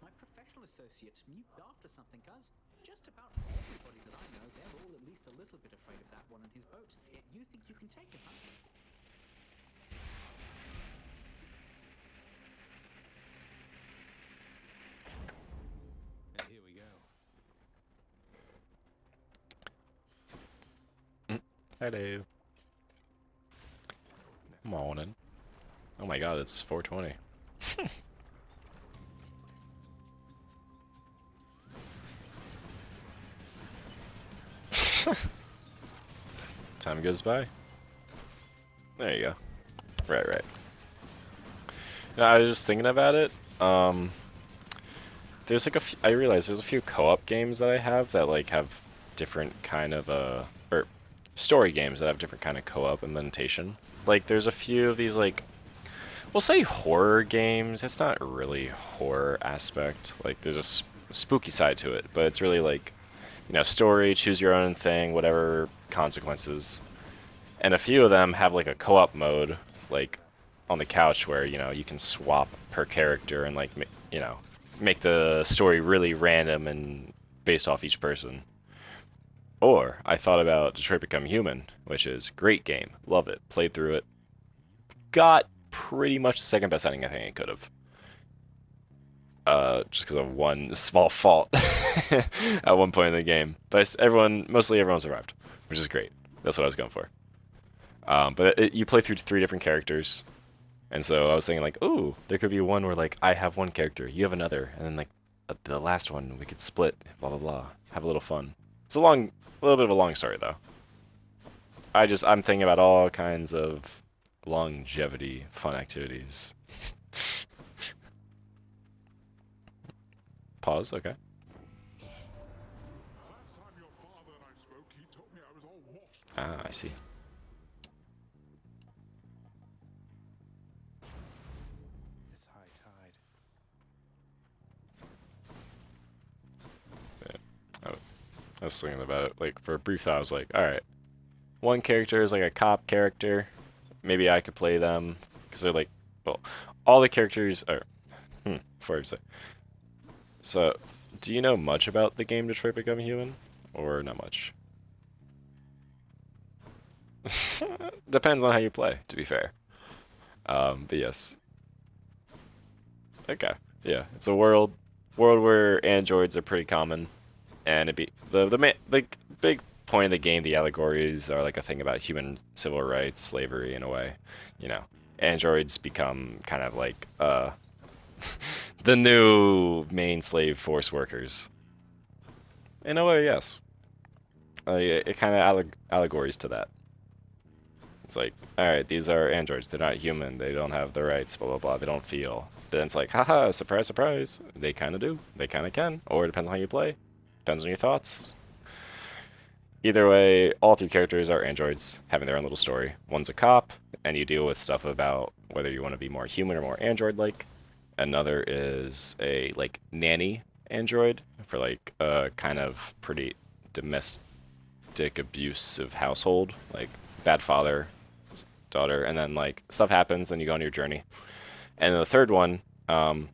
My professional associate, you after something, cuz? Just about everybody that I know, they're all at least a little bit afraid of that one and his boat. You think you can take it, huh? And here we go. Hello. Morning. Oh my god, it's 4:20. Time goes by. There you go. Right. No, I was just thinking about it. There's like I realize there's a few co-op games that I have that like have different kind of or story games that have different kind of co-op implementation. Like there's a few of these like we'll say horror games. It's not really horror aspect. Like there's a spooky side to it, but it's really like story, choose your own thing, whatever consequences. And a few of them have like a co-op mode, like on the couch where you can swap per character and like make the story really random and based off each person. Or I thought about Detroit Become Human, which is great game, love it, played through it, got pretty much the second best ending I think it could have. Just because of one small fault at one point in the game, but mostly everyone survived, which is great. That's what I was going for. But you play through three different characters, and so I was thinking like, ooh, there could be one where like I have one character, you have another, and then like the last one we could split, blah blah blah, have a little fun. It's a little bit of a long story though. I'm thinking about all kinds of longevity fun activities. Pause. Okay. Last time your father and I spoke, he told me I was all washed. Ah, I see. This high tide. Yeah. I was thinking about it. Like for a brief thought, I was like, all right, one character is like a cop character. Maybe I could play them because they're like, well, all the characters are. Before I say, so, do you know much about the game Detroit Become Human, or not much? Depends on how you play, to be fair. But yes, okay, yeah, it's a world where androids are pretty common, and it be the big point of the game. The allegories are like a thing about human civil rights, slavery in a way. You know, androids become kind of like the new main slave force workers. In a way, yes. It kind of allegories to that. It's like, all right, these are androids. They're not human. They don't have the rights. Blah blah blah. They don't feel. Then it's like, haha, surprise, surprise. They kind of do. They kind of can. Or it depends on how you play. Depends on your thoughts. Either way, all three characters are androids having their own little story. One's a cop, and you deal with stuff about whether you want to be more human or more android-like. Another is a like nanny android for like a kind of pretty domestic abusive household, like bad father, daughter, and then like stuff happens, then you go on your journey. And the third one, and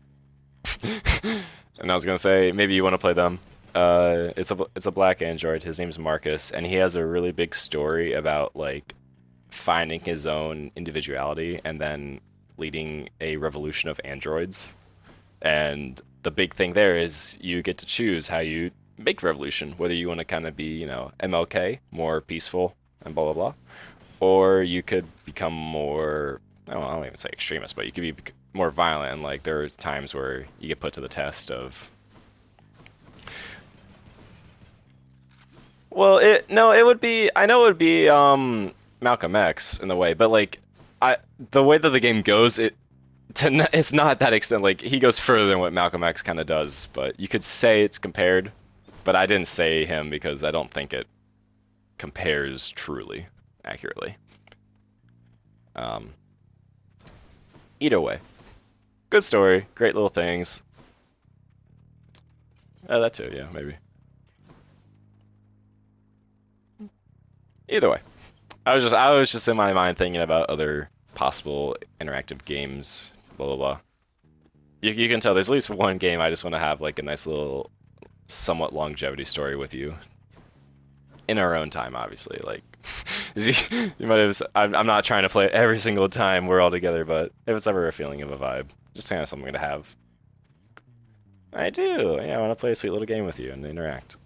I was gonna say maybe you want to play them. It's a black android. His name's Marcus, and he has a really big story about like finding his own individuality and then leading a revolution of androids. And the big thing there is you get to choose how you make the revolution, whether you want to kind of be, MLK, more peaceful and blah blah blah, or you could become more. I don't even say extremist, but you could be more violent. And like there are times where you get put to the test of. Well, it would be. I know it would be Malcolm X in the way, but like I the way that the game goes, it's not that extent. Like he goes further than what Malcolm X kind of does, but you could say it's compared. But I didn't say him because I don't think it compares truly accurately. Um, Either way, good story, great little things. That too, yeah, maybe. Either way, I was just in my mind thinking about other possible interactive games. Blah blah blah. you can tell there's at least one game I just want to have like a nice little, somewhat longevity story with you. In our own time, obviously. Like, you might have. I'm not trying to play it every single time we're all together, but if it's ever a feeling of a vibe, just kind of something to have. I do. Yeah, I want to play a sweet little game with you and interact.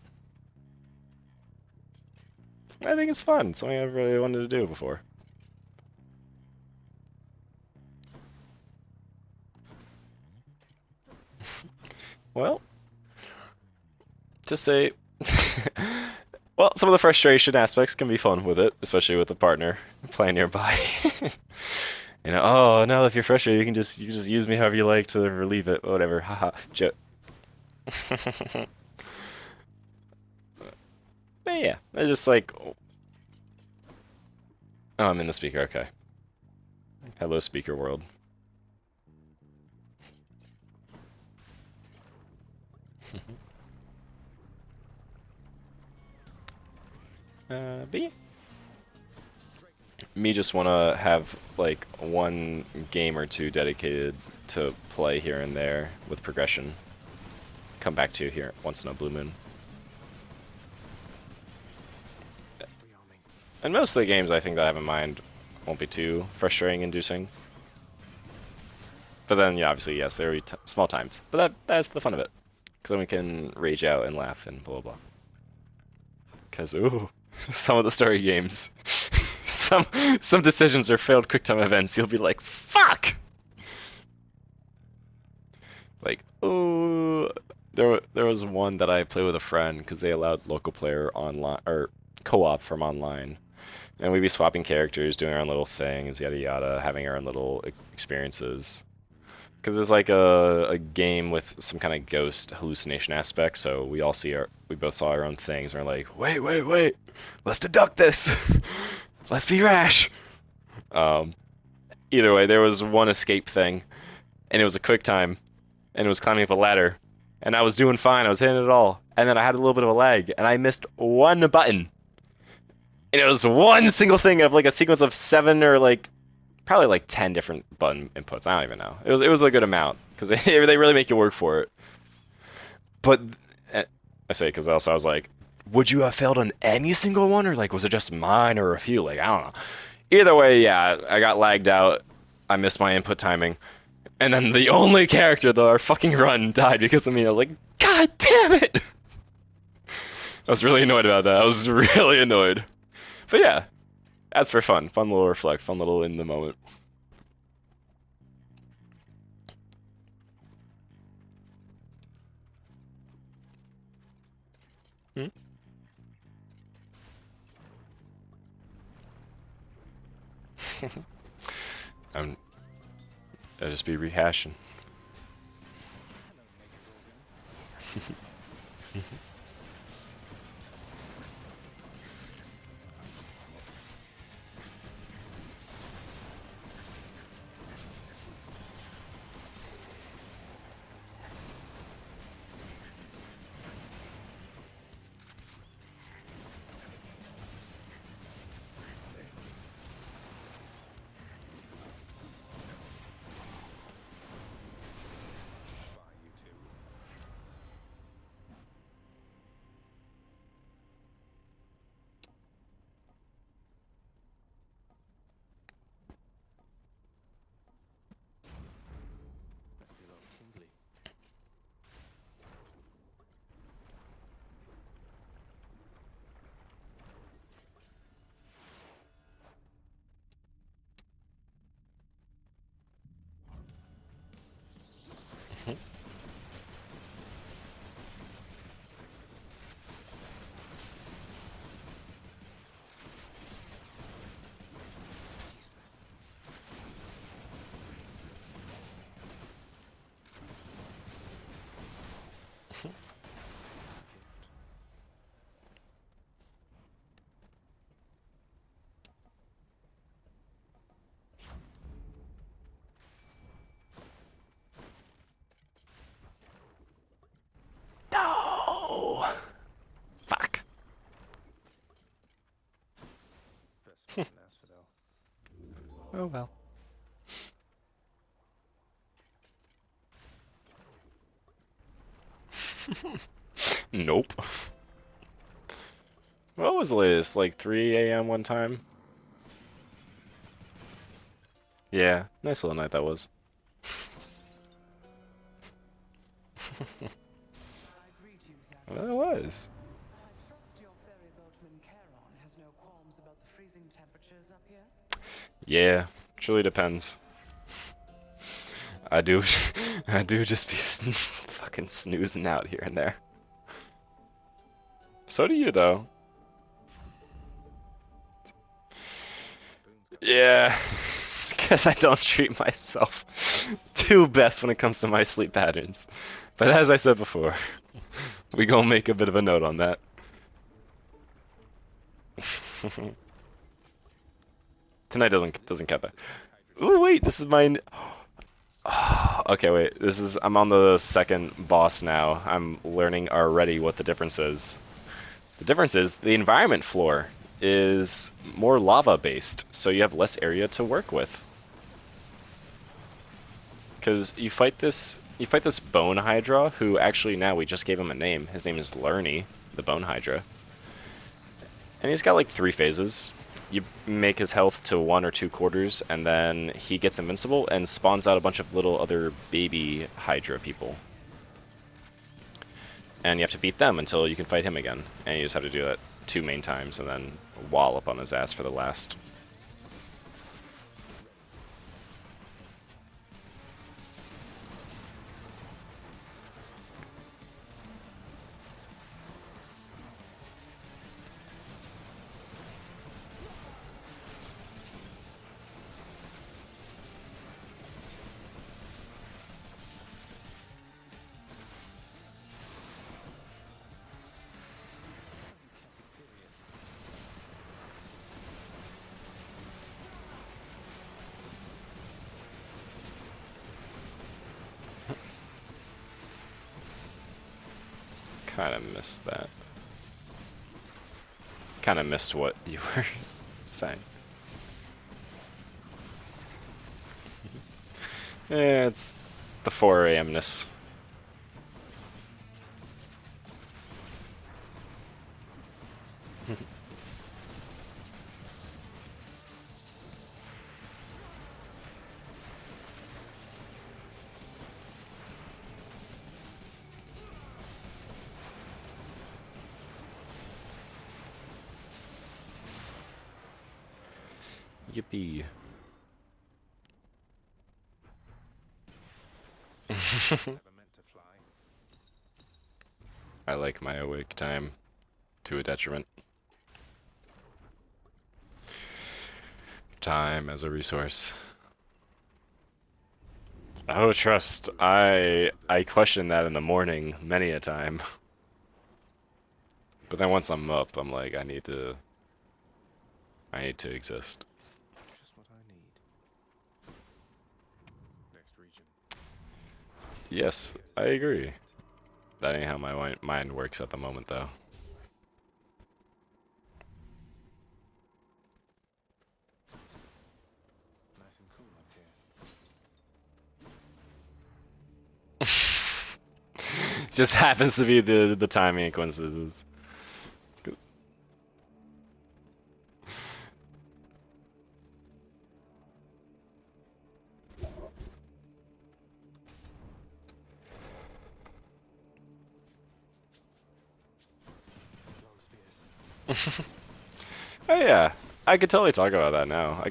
I think it's fun. Something I've really wanted to do before. Well, to say, well, some of the frustration aspects can be fun with it, especially with a partner playing nearby. Oh no, if you're frustrated, you can just use me however you like to relieve it. Whatever. Haha. Joke. But yeah, it's just like, oh, I'm in the speaker. Okay. Hello, speaker world. But yeah. Me just want to have like one game or two dedicated to play here and there with progression. Come back to here once in a blue moon. And most of the games I think that I have in mind won't be too frustrating inducing. But then, yeah, obviously, yes, there will be small times. But that's the fun of it. Because then we can rage out and laugh and blah blah. Because, ooh, some of the story games, some decisions are failed QuickTime events. You'll be like, fuck! Like, oh, there was one that I played with a friend because they allowed local player online or co-op from online, and we'd be swapping characters, doing our own little things, yada yada, having our own little experiences. Because it's like a game with some kind of ghost hallucination aspect, so we both saw our own things, and we're like, wait, let's deduct this, let's be rash. Um, Either way, there was one escape thing, and it was a quick time, and it was climbing up a ladder, and I was doing fine, I was hitting it all, and then I had a little bit of a lag, and I missed one button, and it was one single thing of like a sequence of 7 or like probably like 10 different button inputs. I don't even know. It was a good amount because they really make you work for it. But I say because also I was like, would you have failed on any single one, or like was it just mine or a few? Like I don't know. Either way, yeah, I got lagged out. I missed my input timing, and then the only character though, our fucking run died because of me. I was like, God damn it! I was really annoyed about that. I was really annoyed. But yeah, that's for fun. Fun little reflect. Fun little in the moment. Hmm? I'll just be rehashing. No! Fuck. Oh well. Nope. What was the latest? Like 3 a.m. one time? Yeah, nice little night that was. I greet you, Zappos. Well, it was. I trust your ferry boatman Charon has no qualms about the freezing temperatures up here. Yeah, truly depends. I do, I do just be fucking snoozing out here and there. So do you, though. Yeah, it's because I don't treat myself too best when it comes to my sleep patterns. But as I said before, we gonna make a bit of a note on that. Tonight doesn't count that. Ooh, wait, this is mine. Okay, wait. I'm on the second boss now. I'm learning already what the difference is. The difference is the environment floor is more lava based, so you have less area to work with. Because you fight this bone hydra, who actually now we just gave him a name. His name is Lerny, the bone hydra. And he's got like 3 phases. You make his health to 1 or 2 quarters, and then he gets invincible and spawns out a bunch of little other baby hydra people. And you have to beat them until you can fight him again. And you just have to do that 2 main times, and then wallop on his ass for the last. Kind of missed that. Kind of missed what you were saying. Yeah, it's the 4 a.m.ness. Yippee. Never meant to fly. I like my awake time to a detriment. Time as a resource. Oh, trust. I question that in the morning many a time. But then once I'm up, I'm like, I need to exist. Just what I need. Next region. Yes, I agree. That ain't how my mind works at the moment, though. Nice and cool up here. Just happens to be the timing and coincidences. Long spears. Oh yeah, I could totally talk about that now.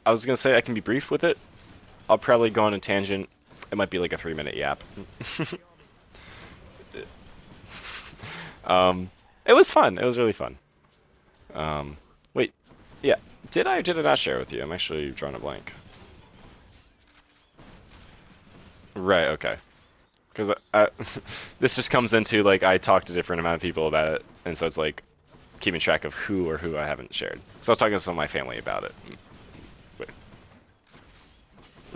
I was gonna say I can be brief with it. I'll probably go on a tangent. It might be like a 3-minute yap. It was fun. It was really fun. Wait, yeah. Did I or did I not share with you? I'm actually drawing a blank. Right. Okay. Because this just comes into like I talked to different amount of people about it, and so it's like keeping track of who or who I haven't shared. So I was talking to some of my family about it. Wait.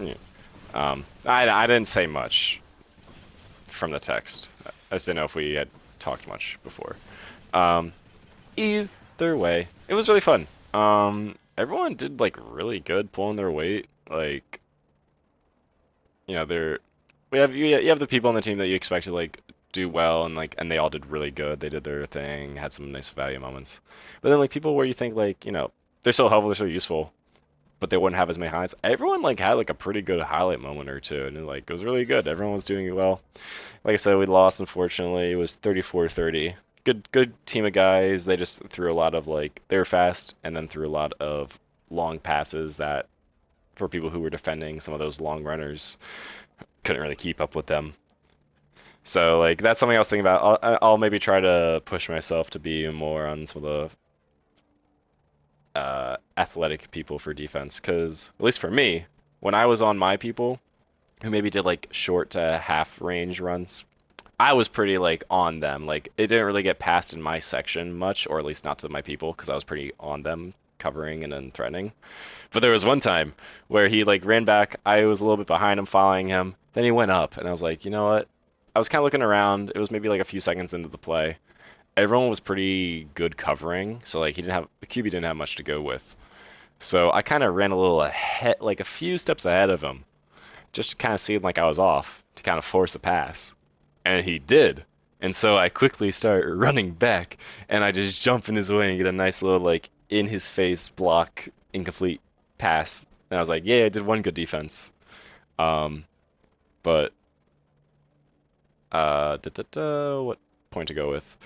Yeah. I didn't say much from the text. I just didn't know if we had talked much before. Either way, it was really fun. Everyone did like really good pulling their weight. Like, you know, you have the people on the team that you expect to like do well and they all did really good. They did their thing, had some nice value moments. But then like people where you think like, they're so helpful, they're so useful, but they wouldn't have as many highlights. Everyone like had like a pretty good highlight moment or two, and it was really good. Everyone was doing well. Like I said, we lost unfortunately. It was 34-30. Good team of guys. They just threw a lot of like they were fast and then threw a lot of long passes that for people who were defending some of those long runners couldn't really keep up with them. So like that's something I was thinking about. I'll maybe try to push myself to be more on some of the athletic people for defense, because at least for me, when I was on my people who maybe did like short to half range runs, I was pretty like on them. Like it didn't really get passed in my section much, or at least not to my people, because I was pretty on them, covering and then threatening. But there was one time where he like ran back. I was a little bit behind him, following him. Then he went up, and I was like, you know what? I was kind of looking around. It was maybe like a few seconds into the play. Everyone was pretty good covering, so like the QB didn't have much to go with. So I kind of ran a little ahead, like a few steps ahead of him, just to kind of seem like I was off to kind of force a pass. And he did. And so I quickly start running back, and I just jump in his way and get a nice little like in his face block incomplete pass. And I was like, yeah, I did one good defense. But what point to go with?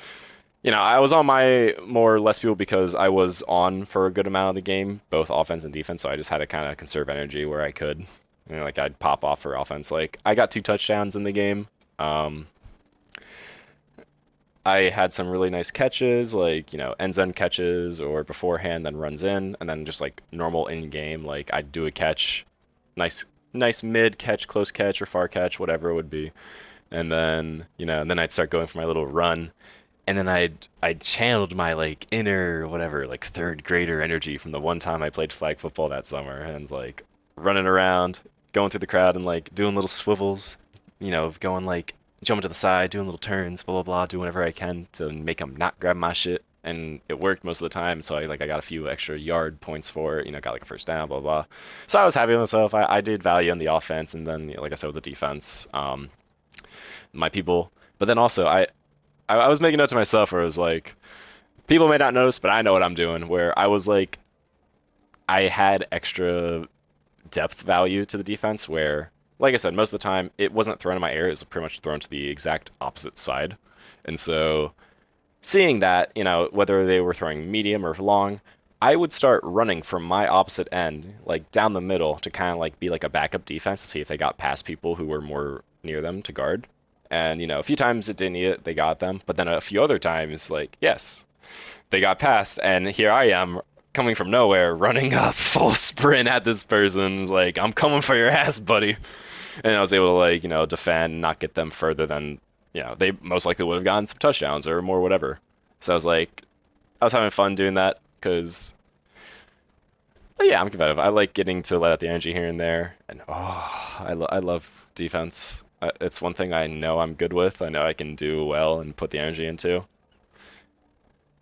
I was on my more or less people because I was on for a good amount of the game, both offense and defense, so I just had to kind of conserve energy where I could. Like I'd pop off for offense. Like I got 2 touchdowns in the game. I had some really nice catches, like, end zone catches or beforehand, then runs in, and then just like normal in game, like I'd do a catch, nice mid catch, close catch, or far catch, whatever it would be. And then, and then I'd start going for my little run. And then I'd channeled my like inner whatever, like third grader energy from the one time I played flag football that summer, and was like running around, going through the crowd and like doing little swivels, going like jumping to the side, doing little turns, blah blah blah, doing whatever I can to make them not grab my shit. And it worked most of the time, so I got a few extra yard points for it, got like a first down, blah blah. So I was happy with myself. I did value on the offense, and then like I said with the defense, my people. But then also I was making note to myself where it was like, people may not notice, but I know what I'm doing. Where I was like, I had extra depth value to the defense where, like I said, most of the time it wasn't thrown in my area. It was pretty much thrown to the exact opposite side. And so seeing that, whether they were throwing medium or long, I would start running from my opposite end, like down the middle, to kind of like be like a backup defense to see if they got past people who were more near them to guard. And, a few times it didn't need it, they got them. But then a few other times, like, yes, they got past. And here I am coming from nowhere, running up full sprint at this person. Like, I'm coming for your ass, buddy. And I was able to, like, defend, not get them further than, they most likely would have gotten some touchdowns or more, whatever. So I was like, I was having fun doing that because, yeah, I'm competitive. I like getting to let out the energy here and there. And, I love defense. It's one thing I know I'm good with. I know I can do well and put the energy into.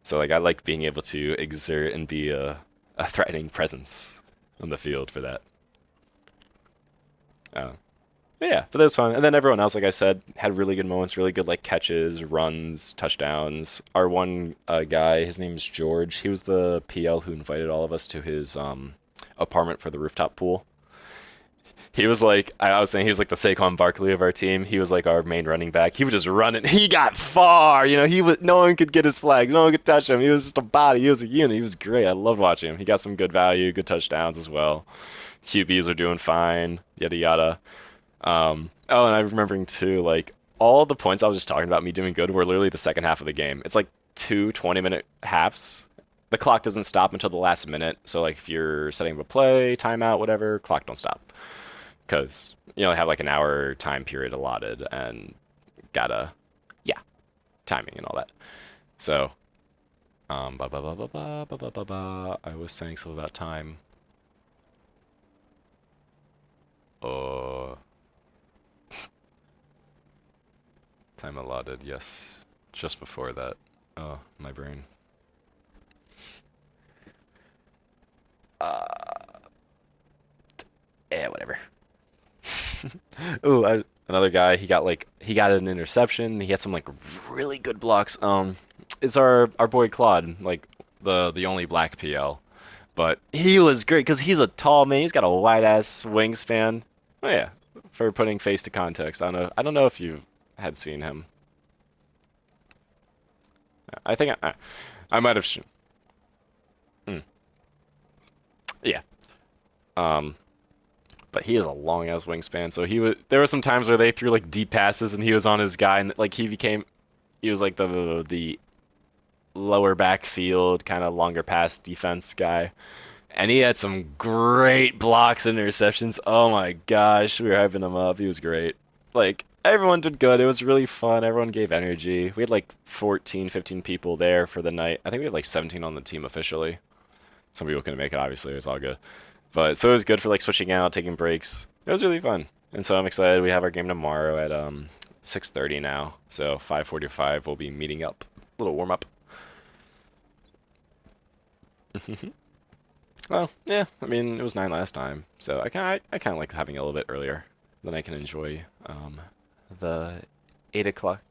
So like I like being able to exert and be a threatening presence on the field for that. But yeah, but that was fun. And then everyone else, like I said, had really good moments, really good like catches, runs, touchdowns. Our one guy, his name's George. He was the PL who invited all of us to his apartment for the rooftop pool. He was like, I was saying, he was like the Saquon Barkley of our team. He was like our main running back. He was just running. He got far. No one could get his flag. No one could touch him. He was just a body. He was a unit. He was great. I loved watching him. He got some good value, good touchdowns as well. QBs are doing fine. Yada yada. Oh, and I'm remembering too, like all the points I was just talking about me doing good were literally the second half of the game. It's like 2 20-minute halves. The clock doesn't stop until the last minute. So like if you're setting up a play, timeout, whatever, clock don't stop. Because have like an hour time period allotted and gotta, yeah, timing and all that. So blah blah blah blah blah blah blah blah blah. I was saying something about time. Time allotted, yes, just before that. Oh, my brain. Yeah, whatever. Ooh, Another guy, he got an interception. He had some like really good blocks. It's our boy Claude, like the only black PL. But he was great because he's a tall man. He's got a wide ass wingspan. Oh yeah, for putting face to context. I don't know if you had seen him. I think I might have. Hmm, yeah. Um, but he has a long ass wingspan. So he was. There were some times where they threw like deep passes and he was on his guy and like he was like the lower backfield kind of longer pass defense guy. And he had some great blocks and interceptions. Oh my gosh, we were hyping him up. He was great. Like, everyone did good. It was really fun. Everyone gave energy. We had like 14, 15 people there for the night. I think we had like 17 on the team officially. Some people couldn't make it, obviously. It was all good. But so it was good for like switching out, taking breaks. It was really fun. And so I'm excited. We have our game tomorrow at 6:30 now. So 5:45 we'll be meeting up. A little warm up. Well, yeah, I mean, it was 9 last time, so I kind of like having it a little bit earlier. Then I can enjoy the 8 o'clock.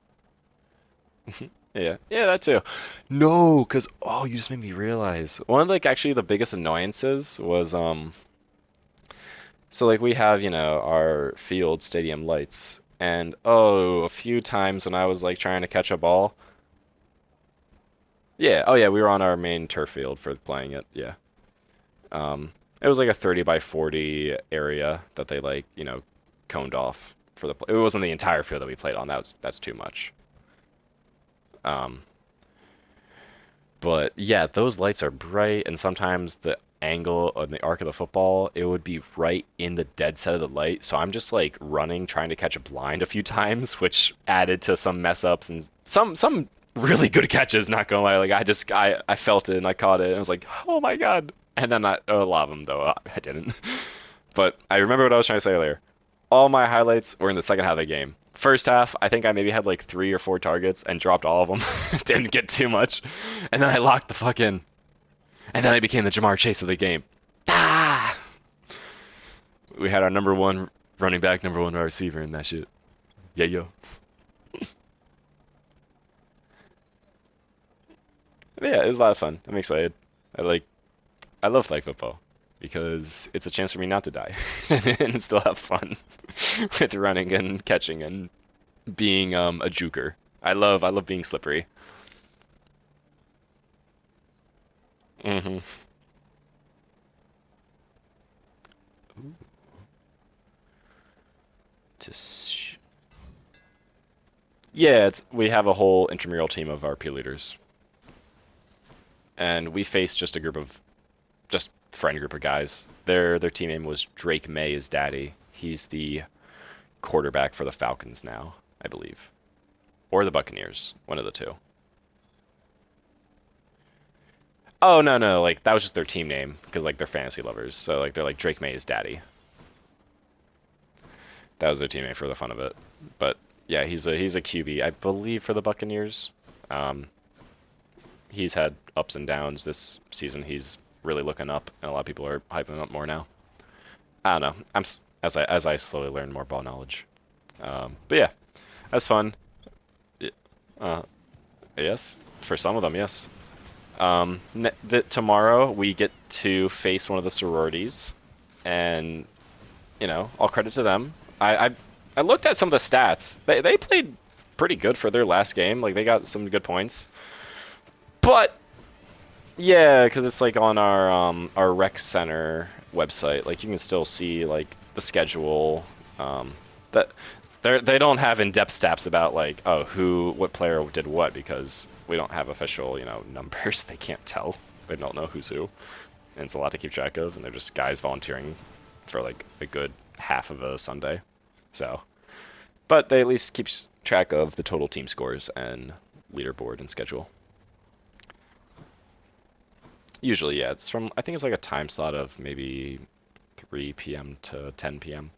Yeah, yeah, that too. No, because, oh, you just made me realize. One of, like, actually the biggest annoyances was, so, like, we have, our field stadium lights, and, oh, a few times when I was, like, trying to catch a ball. Yeah, oh, yeah, we were on our main turf field for playing it, yeah. It was like a 30 by 40 area that they like, coned off for the. It wasn't the entire field that we played on. That's too much. Um, but yeah, those lights are bright, and sometimes the angle on the arc of the football, it would be right in the dead set of the light. So I'm just like running, trying to catch a blind a few times, which added to some mess ups and some really good catches. Not gonna lie, like I felt it and I caught it, and I was like, oh my god. And then a lot of them though I didn't. But I remember what I was trying to say earlier. All my highlights were in the second half of the game. First half, I think I maybe had like 3 or 4 targets and dropped all of them. Didn't get too much. And then I locked the fuck in. And then I became the Jamar Chase of the game. Ah! We had our number one running back, number one wide receiver in that shit. Yeah, yo. But yeah, it was a lot of fun. I'm excited. I love flag football because it's a chance for me not to die and still have fun with running and catching and being a juker. I love being slippery. Hmm. Yeah, we have a whole intramural team of our peer leaders, and we faced just a group of just friend group of guys. Their team name was Drake May is daddy. He's the quarterback for the Falcons now, I believe, or the Buccaneers, one of the two. Oh no, no, like that was just their team name because like they're fantasy lovers. So like they're like Drake May is daddy. That was their team name for the fun of it. But yeah, he's a QB, I believe, for the Buccaneers. Um, he's had ups and downs this season. He's really looking up, and a lot of people are hyping him up more now. I don't know. As I slowly learn more ball knowledge. But yeah, that's fun. Uh, yes, for some of them, yes. Tomorrow we get to face one of the sororities, and all credit to them. I looked at some of the stats. They played pretty good for their last game. Like they got some good points. But yeah, because it's like on our rec center website. Like you can still see like the schedule. That they don't have in-depth stats about like what player did what because we don't have official numbers. They can't tell. They don't know who's who, and it's a lot to keep track of. And they're just guys volunteering for like a good half of a Sunday. So, but they at least keep track of the total team scores and leaderboard and schedule. Usually, yeah, I think it's like a time slot of maybe 3 p.m. to 10 p.m.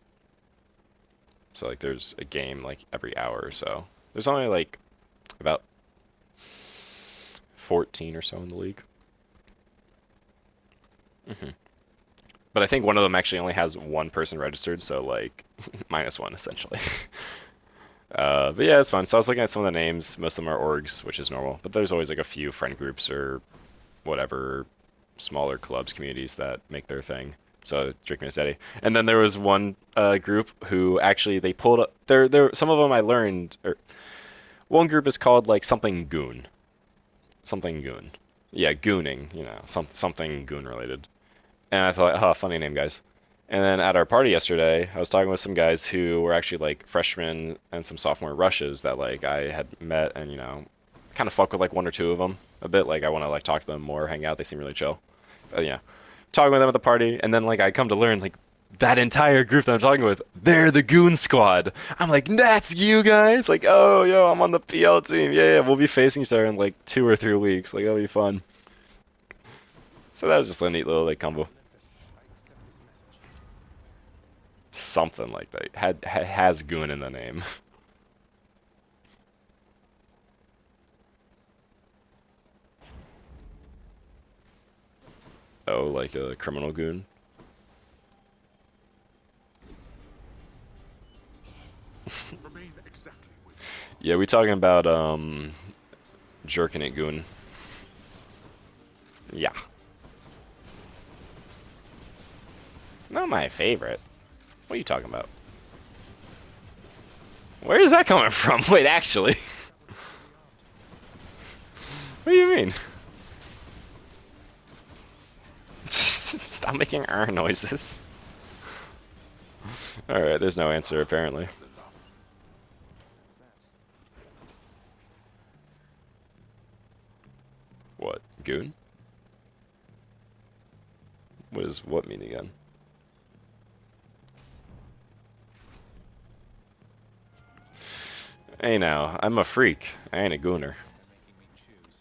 So like there's a game like every hour or so. There's only like about 14 or so in the league. Hmm. But I think one of them actually only has one person registered, so like -1 essentially. But yeah, it's fun. So I was looking at some of the names. Most of them are orgs, which is normal. But there's always like a few friend groups or whatever smaller clubs, communities that make their thing. So drinking is steady. And then there was one group who actually they pulled up. There some of them I learned. Or one group is called like something goon. Something goon. Yeah, gooning. You know, something goon related. And I thought, oh, funny name, guys. And then at our party yesterday, I was talking with some guys who were actually like freshmen and some sophomore rushes that like I had met and you know, kind of fuck with like one or two of them a bit. Like I want to like talk to them more, hang out. They seem really chill. But yeah, talking with them at the party, and then like I come to learn like that entire group that I'm talking with, they're the Goon Squad. I'm like, that's you guys. Like, oh yo, I'm on the PL team. Yeah, we'll be facing each other in like 2 or 3 weeks. Like that'll be fun. So that was just a neat little like combo. Something like that. Has goon in the name. Oh, like a criminal goon? Remain exactly where Yeah, we talking about jerking it goon. Yeah. Not my favorite. What are you talking about? Where is that coming from? Wait, actually. What do you mean? Stop making R noises. Alright, there's no answer apparently. That's enough. What's that? What? Goon? What does what mean again? Hey now, I'm a freak. I ain't a gooner. They're making me choose.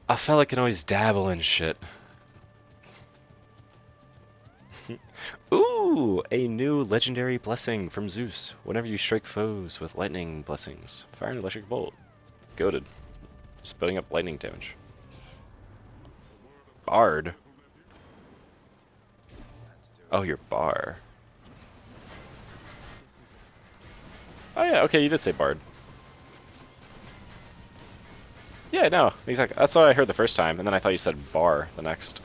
A fella can always dabble in shit. Ooh, a new legendary blessing from Zeus. Whenever you strike foes with lightning blessings, fire an electric bolt. Goated. Splitting up lightning damage. Bard. Had to do it. Oh, your bar. Oh yeah, okay, you did say bard. Yeah, no, exactly. That's what I heard the first time, and then I thought you said bar the next.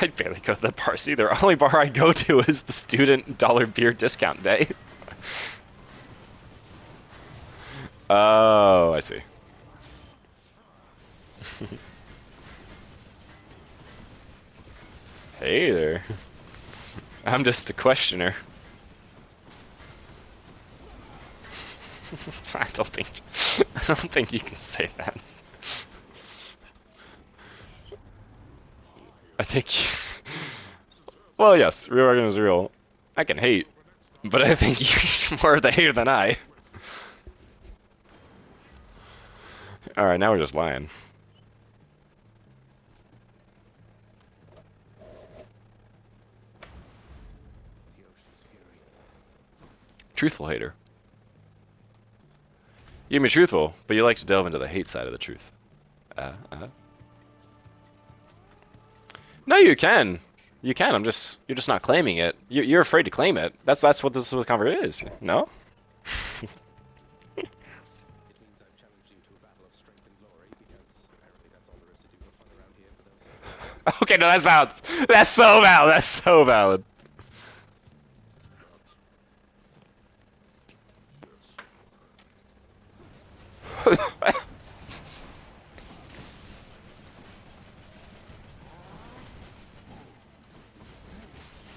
I barely go to the bars either. The only bar I go to is the student dollar beer discount day. Oh, I see. Hey there. I'm just a questioner. I don't think you can say that. I think well, yes, real argument is real. I can hate, but I think you're more of the hater than I. Alright, now we're just lying. The ocean's fury. Truthful hater. You can be truthful, but you like to delve into the hate side of the truth. No, you can. You can. You're just not claiming it. You're afraid to claim it. That's what this conversation is. No? It means I've challenged you to a battle of strength and glory because apparently that's all there is to do for fun around here for those. Okay, no, that's valid. That's so valid. That's so valid.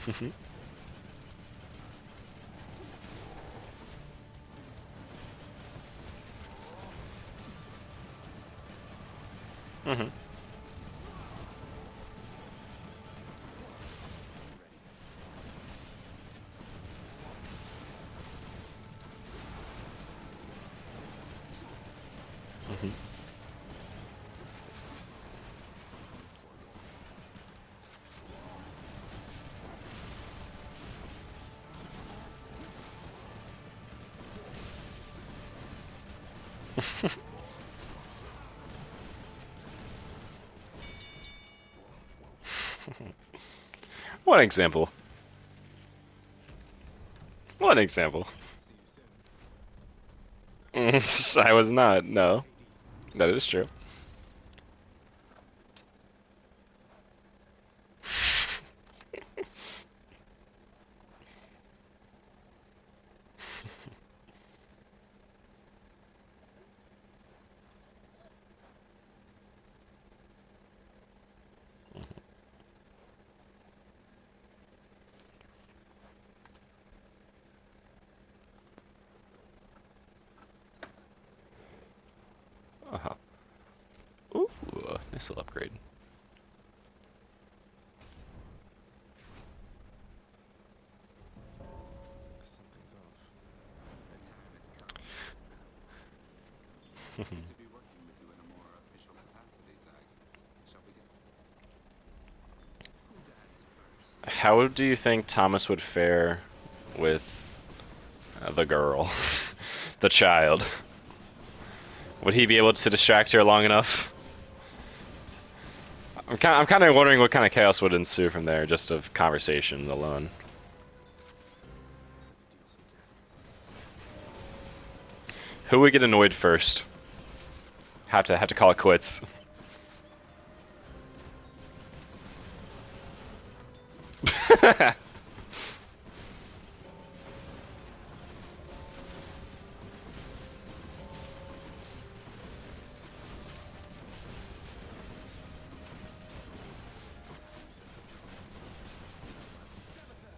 Mm-hmm. Mm-hmm. One example. One example. See you soon. I was not. No, that is true. Uh-huh. Ooh, nice little upgrade. Something's off. The time has come to be working with you in a more official capacity, Zach. Shall we get? Who dies first? How do you think Thomas would fare with the girl, the child? Would he be able to distract her long enough? I'm kind of wondering what kind of chaos would ensue from there, just of conversation alone. Let's deal some death. Who would get annoyed first? Have to call it quits. Click that settle.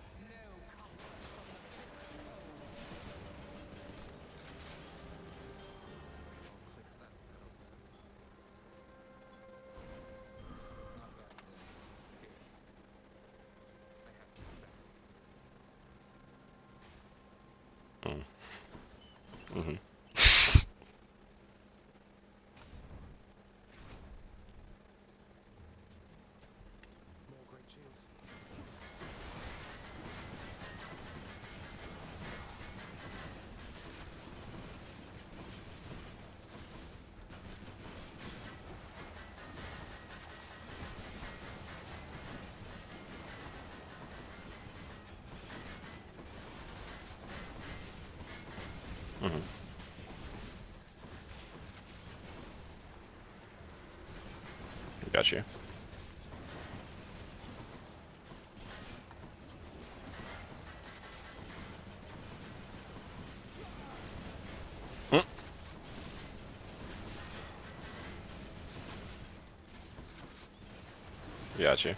Not bad. Here. I have to come back. Hmm. More great shields. Hmm. Got you. Mm. Got you.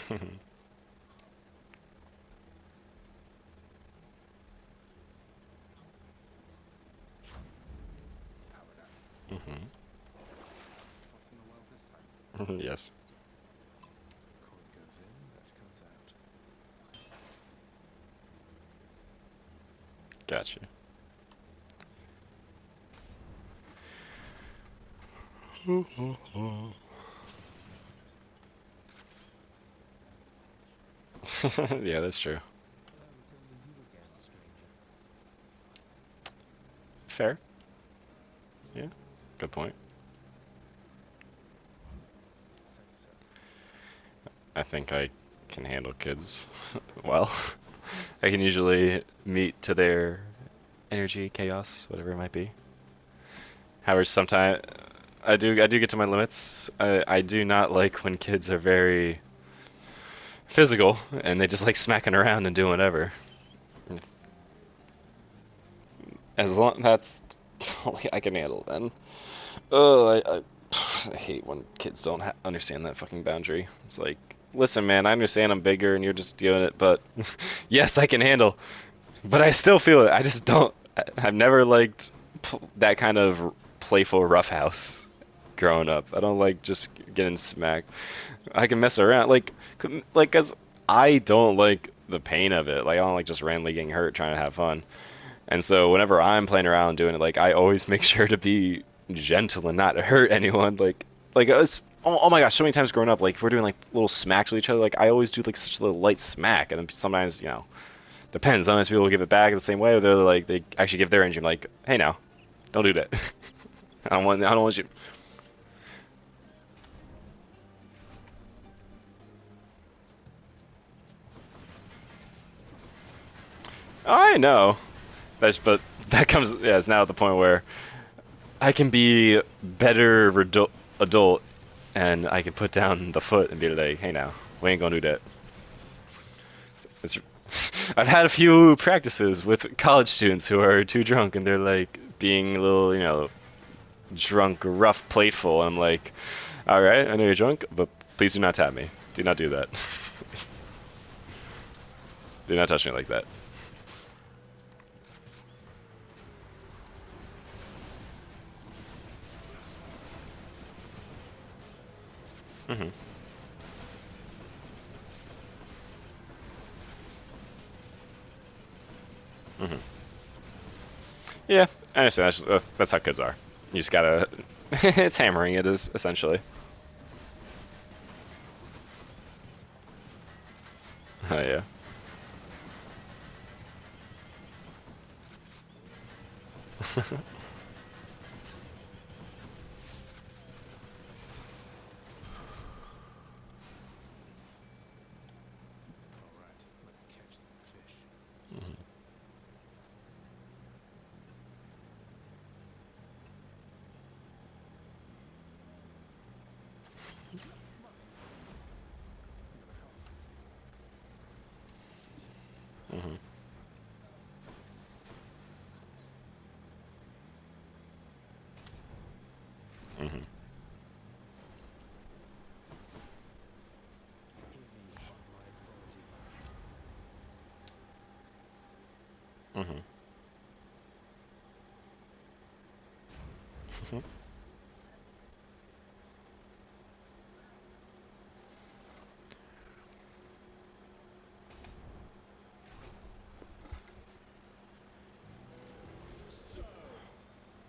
Power. Powered up. Hmm. What's in the well this time? Yes. Coin goes in, that comes out. Got you. Yeah, that's true. Hello, it's only you again, stranger. Fair. Yeah. Good point. Thanks, sir. I think I can handle kids well. I can usually meet to their energy, chaos, whatever it might be. However, sometimes I do get to my limits. I do not like when kids are very physical and they just like smacking around and doing whatever. As long that's totally I can handle then. Oh, I hate when kids don't understand that fucking boundary. It's like, listen, man, I understand I'm bigger and you're just doing it, but yes, I can handle. But I still feel it. I just don't. I've never liked that kind of playful roughhouse growing up. I don't like just getting smacked. I can mess around, cause I don't like the pain of it. Like I don't like just randomly getting hurt trying to have fun. And so whenever I'm playing around doing it, like I always make sure to be gentle and not hurt anyone. Like it's oh my gosh, so many times growing up, like if we're doing like little smacks with each other, like I always do like such a little light smack, and then sometimes Depends. Sometimes people give it back the same way, or they're like they actually give their engine like, hey now, don't do that. I don't want you. Oh, I know. But that comes, yeah, it's now at the point where I can be better adult, and I can put down the foot and be like, hey now, we ain't gonna do that. It's, I've had a few practices with college students who are too drunk and they're like being a little, drunk, rough, playful. And I'm like, all right, I know you're drunk, but please do not tap me. Do not do that. Do not touch me like that. Mm-hmm. Mm-hmm. Yeah, I understand. That's how kids are. You just gotta. It's hammering it is essentially. Oh yeah. All right, let's catch some fish. Mm-hmm. Mm-hmm. Hear me on my authority. Mm-hmm. Mm-hmm.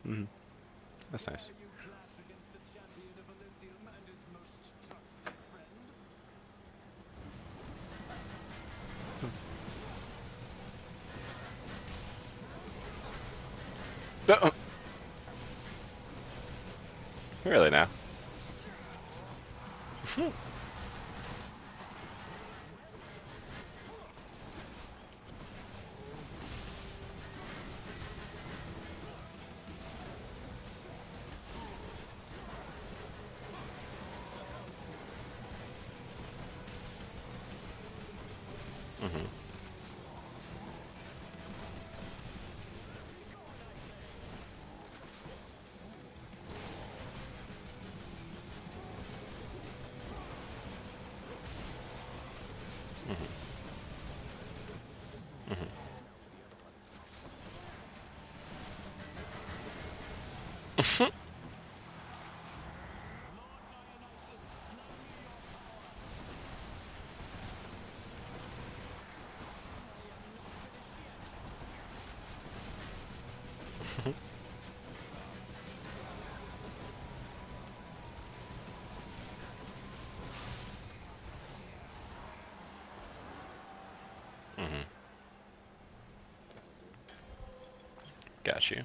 Mm-hmm. That's nice. You clash against the champion of Elysium and his most trusted friend? Really now. Mm-hmm. Mm-hmm. Mm-hmm. Got you.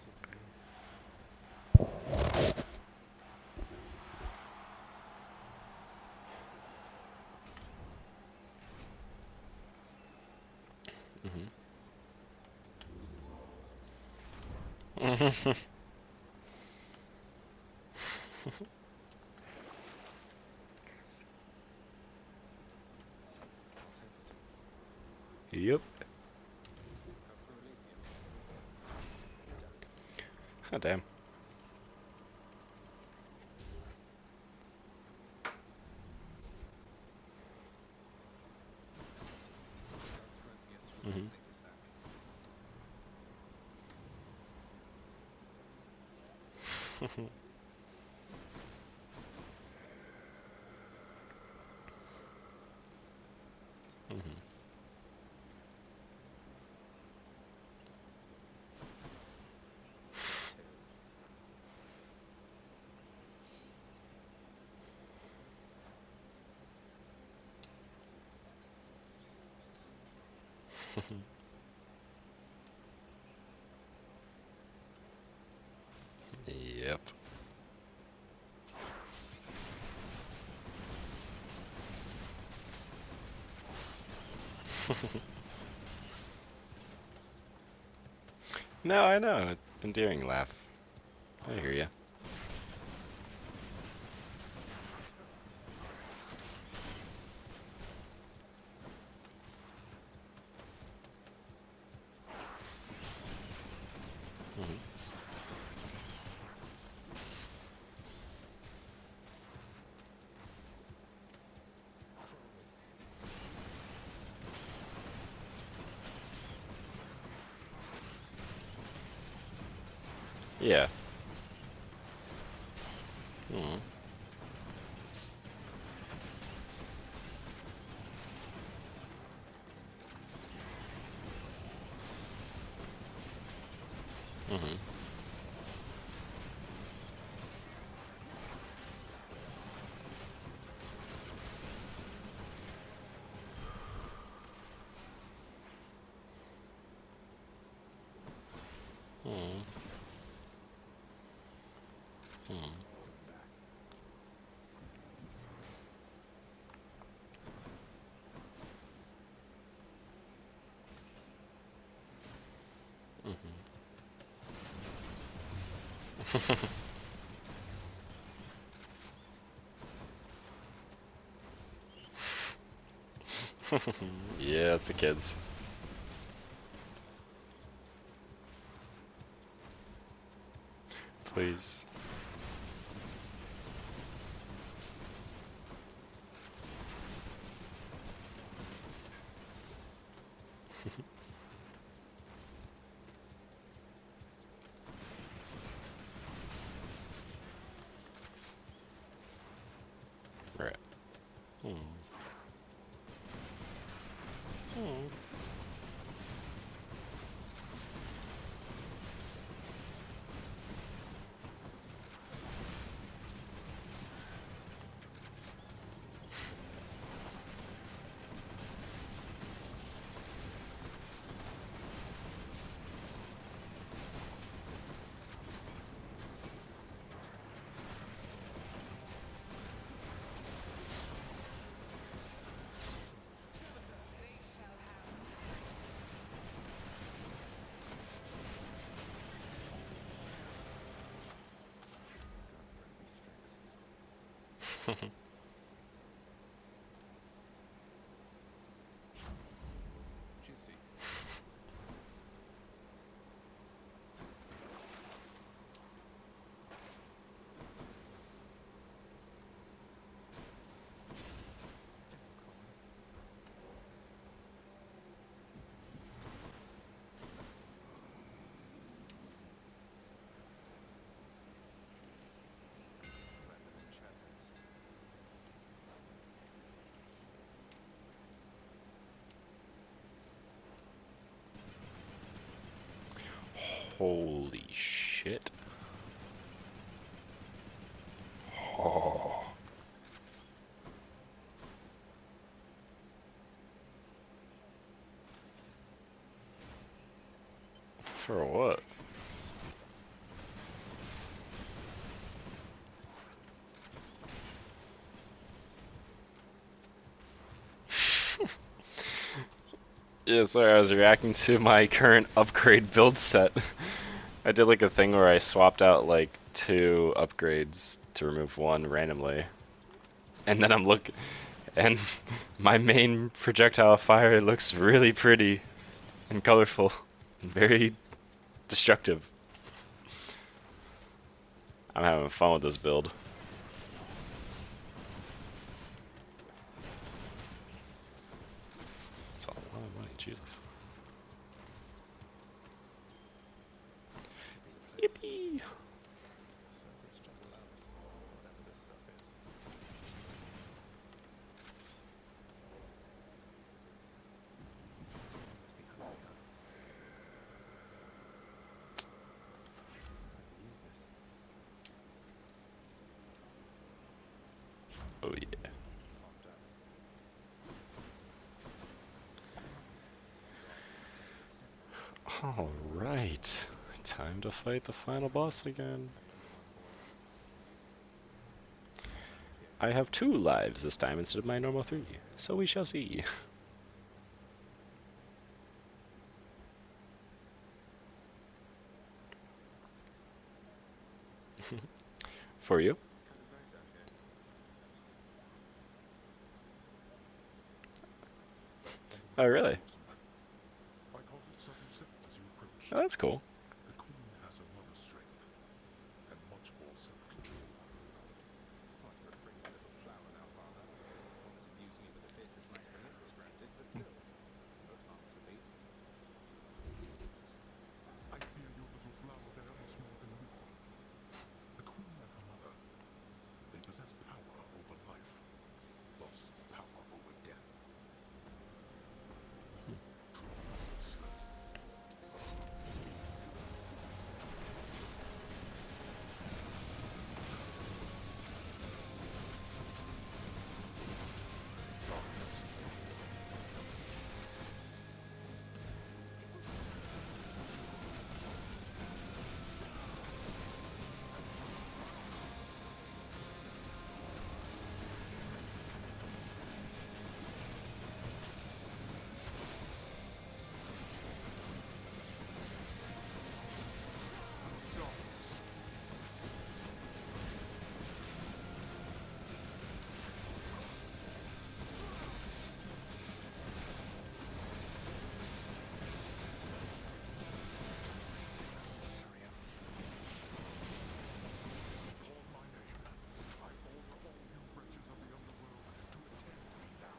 Mm-hmm. I'll take it. Yep. Come through Elysium. Done. Oh damn. Transferring the Astral Mm-hmm. Zeta Sac. Mm-hmm. No, I know. Endearing laugh. I hear you. Yeah. Hmm. Mm-hmm. Hmm. Hmm. Yeah, it's the kids. Please. Right. Hmm. Hmm. God's grant me strength. Juicy. Random enchantments. Holy shit. Oh. For what? Yeah, sorry, I was reacting to my current upgrade build set. I did like a thing where I swapped out like 2 upgrades to remove 1 randomly. And then and my main projectile fire looks really pretty and colorful and very destructive. I'm having fun with this build. It's a lot of money, Jesus. Should be the place. Yippee! Cerberus just loves whatever this stuff is. Must be hungry, huh? I can use this. Oh yeah. Popped up. Alright. Time to fight the final boss again. I have 2 lives this time instead of my normal 3, so we shall see. For you? It's kind of nice out here. Oh, really? I caught it sudden sick as you approached. Oh, that's cool. The Queen has a mother's strength and much more self-control. What, you're afraid of a little flower now, Father? Won't abuse me with the fiercest might of Olympus, granted, but still. Looks harmless at least. I fear your little flower bear much more than we. The Queen and her mother, they possess power over life, thus power over death. Call my name. I order all you wretches of the underworld to attend me now.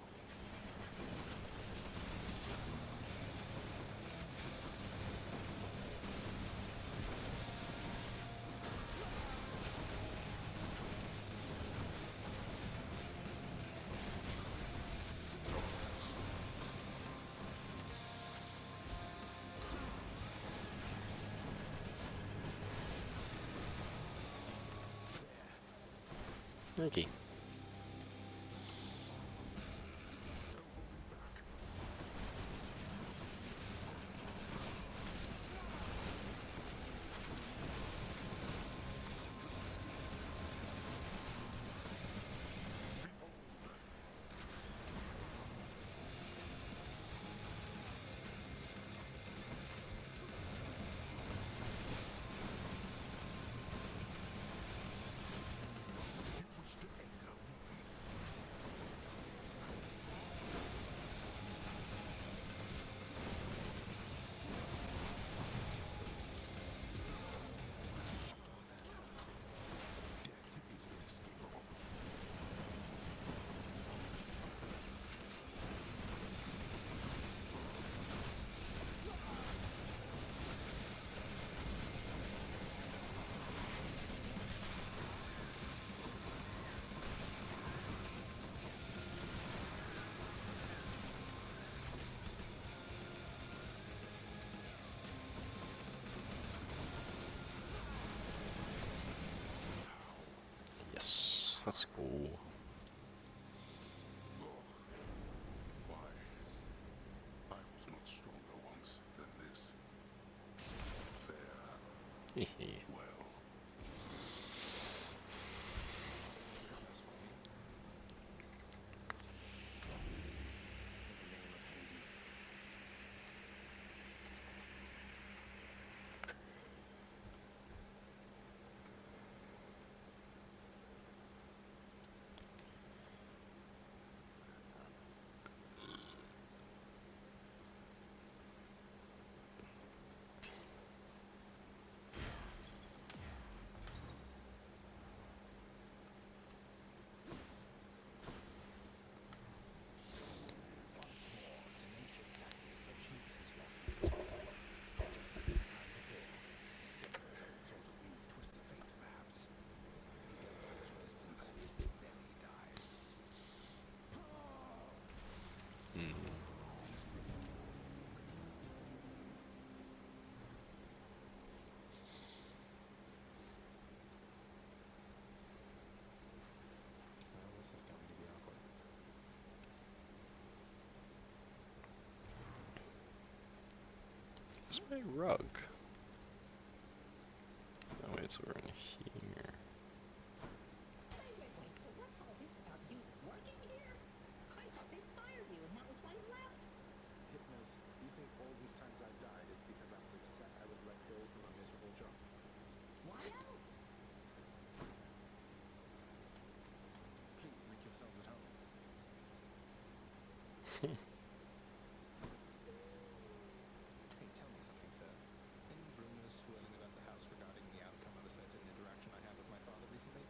Okay. Yes, that's cool. Why? I was much stronger once than this. Fair. Well. Well, this is going to be awkward. Where's my rug? Oh wait, so we're in here. Wait, so what's all this about you working here? I thought they fired you and that was why you left. Hypnos, you think all these times I've died, it's because I was upset I was let go from a miserable job? Why else? Hey, tell me something, sir. Any rumors swirling about the house regarding the outcome of a certain interaction I had with my father recently,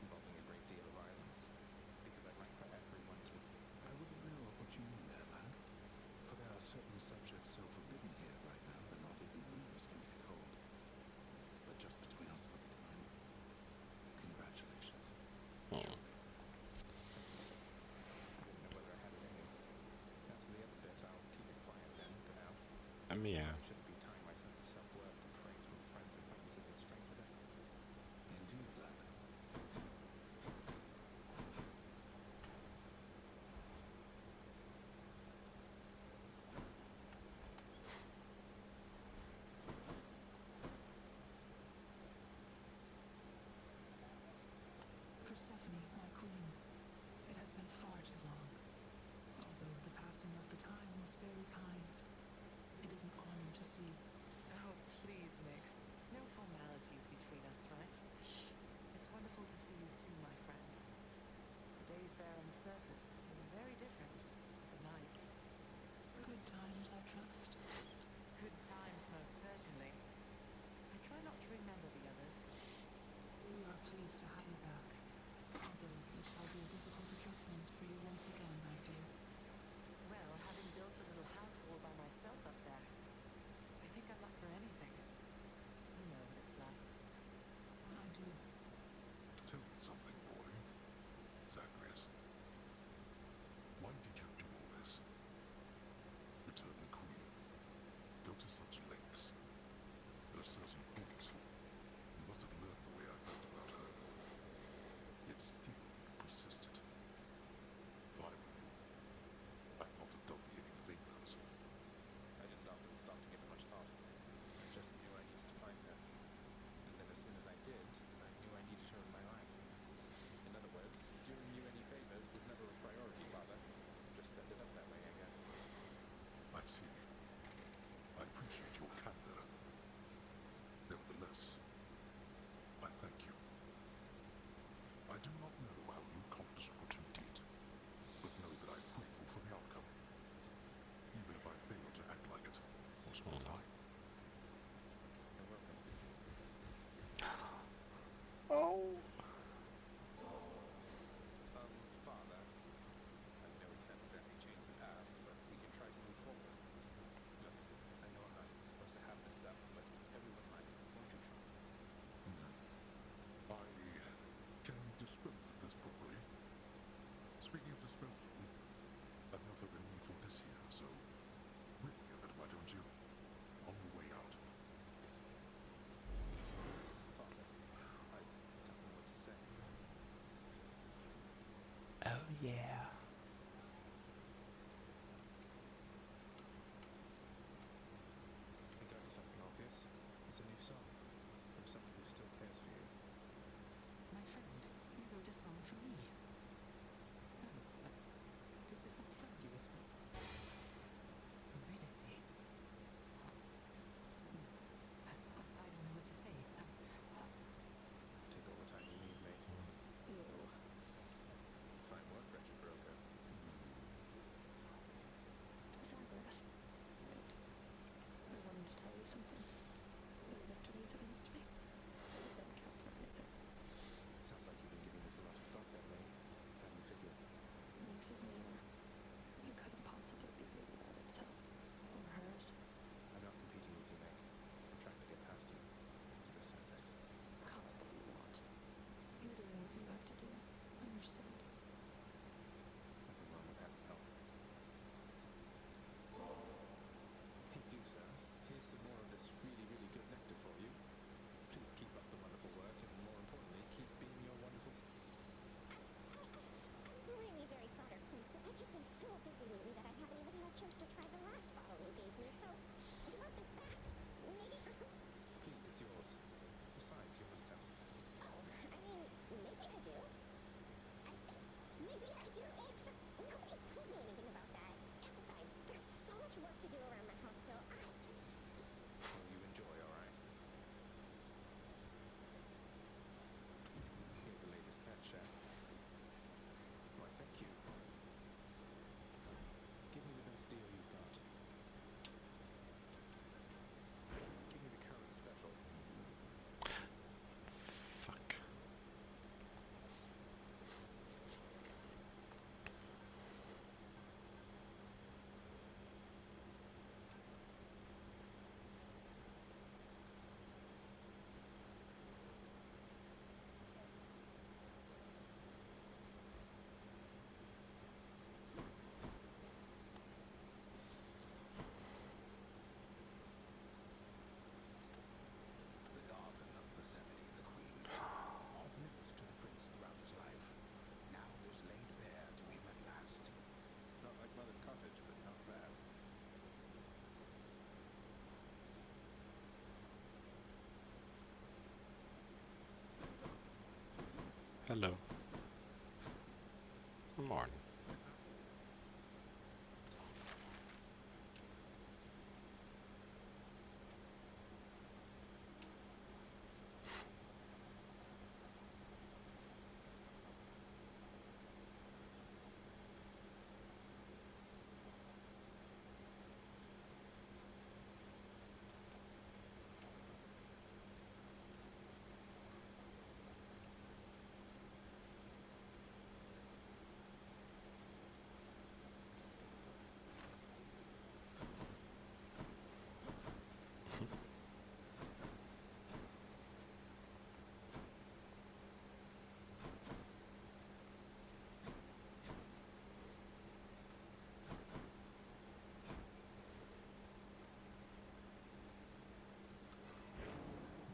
involving a great deal of violence? Because I'd like for everyone to. I wouldn't know what you mean there, lad. For there are certain subjects so forbidden here right now that not even rumors can take hold. But just between us for the time, congratulations. Oh. Thank you, sir. I didn't know whether I had it in me. As for the other bit, I'll keep it quiet then, for now. I mean, yeah. I shouldn't be tying my sense of self-worth to praise from friends, acquaintances, and strangers. Indeed, lad. Persephone, my queen, it has been far too long. Although the passing of the time was very kind, it is an honor to see. Oh, please, Nyx. No formalities between us, right? It's wonderful to see you too, my friend. The days there on the surface, they were very different, but the nights. Good times, I trust. Good times, most certainly. I try not to remember the others. We are pleased to have you back. Although it shall be a difficult adjustment for you once again, I fear. Well, having built a little house all by myself up there, I think I'm up for anything. You know what it's like. I do. Tell me something, boy. Zagreus. Why did you do all this? Return the queen. Go to such lengths. At a certain point, you must have learned the way I felt about her. Yet still you persisted. If I were you, I'd not have done me any favors. I didn't often stop to give it much thought. I just knew I needed to find her. And then as soon as I did, I knew I needed her in my life. In other words, doing you any favors was never a priority, Father. Just ended up that way, I guess. I see. I appreciate your candor. Nevertheless, I thank you. I do not know how you accomplished what you did, but know that I'm grateful for the outcome. Even if I fail to act like it, most of the time. You're welcome. Oh. Father, I know we can't exactly change the past, but we can try to move forward. Look, I know I'm not even supposed to have this stuff, but everyone likes it. Won't you try? I can dispose of this properly. Speaking of disposal, I've no further need for this here, so rid me of it, why don't you? On your way out. Father, I don't know what to say. Oh yeah. I got you something obvious. It's a new song. From someone who still cares for you. My friend, you wrote a song for me. Oh, but this is not from you, it's from Eurydice. I don't know what to say. Take all the time you need, mate. Ew. Fine work, Wretched Broke. Hello. Good morning.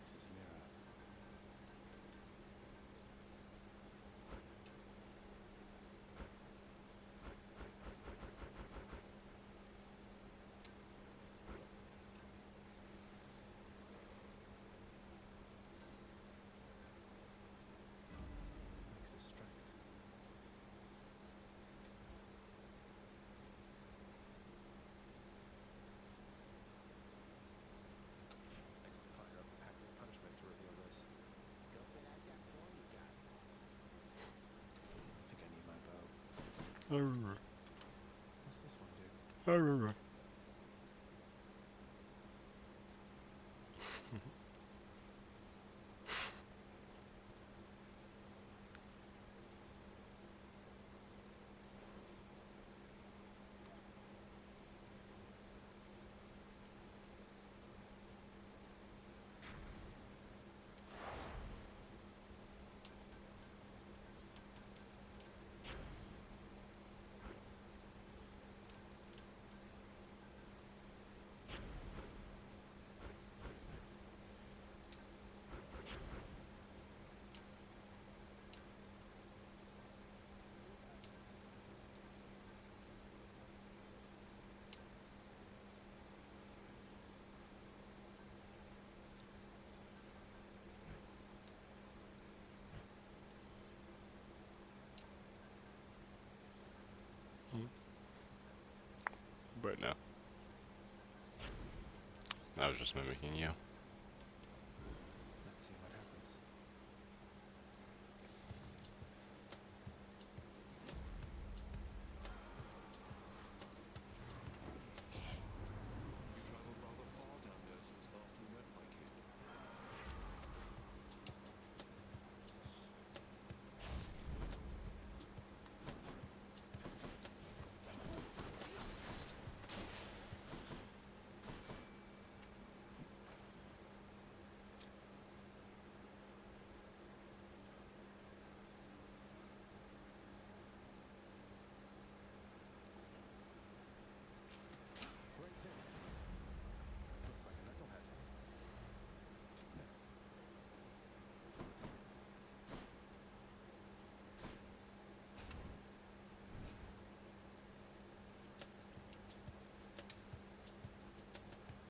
Nix's mirror. Nix's strength. I need to fire up a pack of punishment to reveal this. Go fill out that form you got. I think I need my bow. Arr. What's this one do? Arr. But no. I was just mimicking you.